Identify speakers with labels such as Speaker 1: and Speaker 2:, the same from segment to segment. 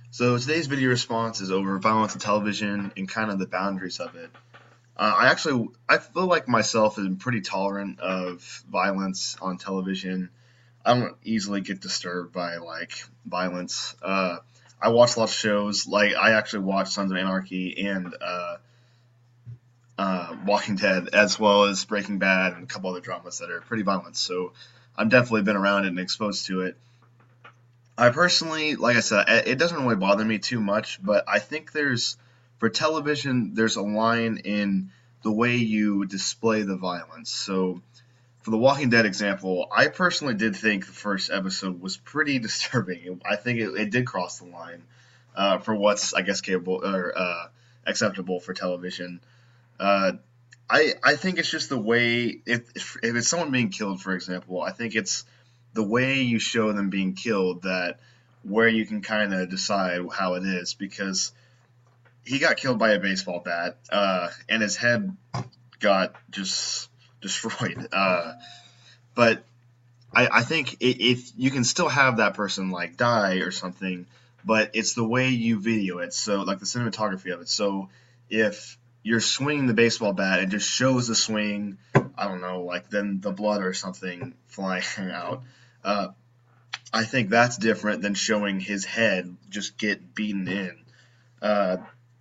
Speaker 1: So today's video response is over violence on television and kind of the boundaries of it. I feel like myself am pretty tolerant of violence on television. I don't easily get disturbed by like violence. I watch a lot of shows. Like I actually watch Sons of Anarchy and Walking Dead, as well as Breaking Bad and a couple other dramas that are pretty violent. So I've definitely been around it and exposed to it. I personally, like I said, it doesn't really bother me too much, but I think for television, there's a line in the way you display the violence. So, for the Walking Dead example, I personally did think the first episode was pretty disturbing. I think it did cross the line for what's, I guess, capable or acceptable for television. Uh, I think it's just the way if it's someone being killed, for example, I think it's the way you show them being killed that where you can kind of decide how it is because he got killed by a baseball bat and his head got just destroyed. But I think if you can still have that person like die or something, but it's the way you video it. So like the cinematography of it. So if you're swinging the baseball bat, it just shows the swing. I don't know, like then the blood or something flying out. Uh, I think that's different than showing his head just get beaten in. Uh,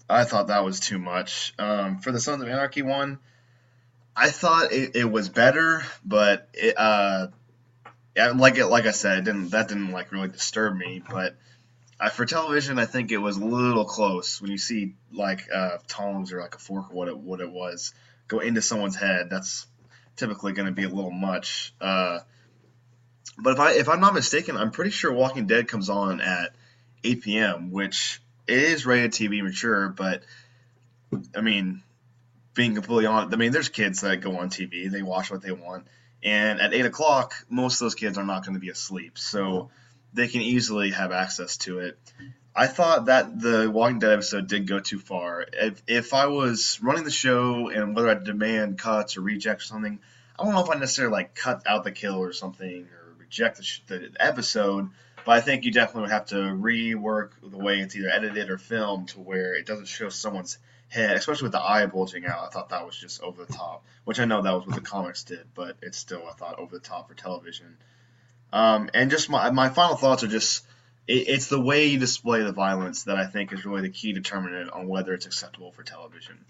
Speaker 1: I thought that was too much. For the Sons of Anarchy one, I thought it was better, but yeah, like I said, it didn't like really disturb me. But for television, I think it was a little close when you see like tongs or like a fork or what it was go into someone's head. That's typically going to be a little much. But if I'm not mistaken, I'm pretty sure Walking Dead comes on at 8 p.m., which it is rated TV mature. But I mean, being completely honest, I mean, there's kids that go on TV, they watch what they want, and at 8 o'clock, most of those kids are not going to be asleep, so they can easily have access to it. I thought that the Walking Dead episode did go too far. If I was running the show and whether I demand cuts or rejects or something, I don't know if I necessarily like cut out the kill or something or reject the episode, but I think you definitely would have to rework the way it's either edited or filmed to where it doesn't show someone's head, especially with the eye bulging out. I thought that was just over the top, which I know that was what the comics did, but it's still I thought over the top for television. And just my final thoughts are just it's the way you display the violence that I think is really the key determinant on whether it's acceptable for television.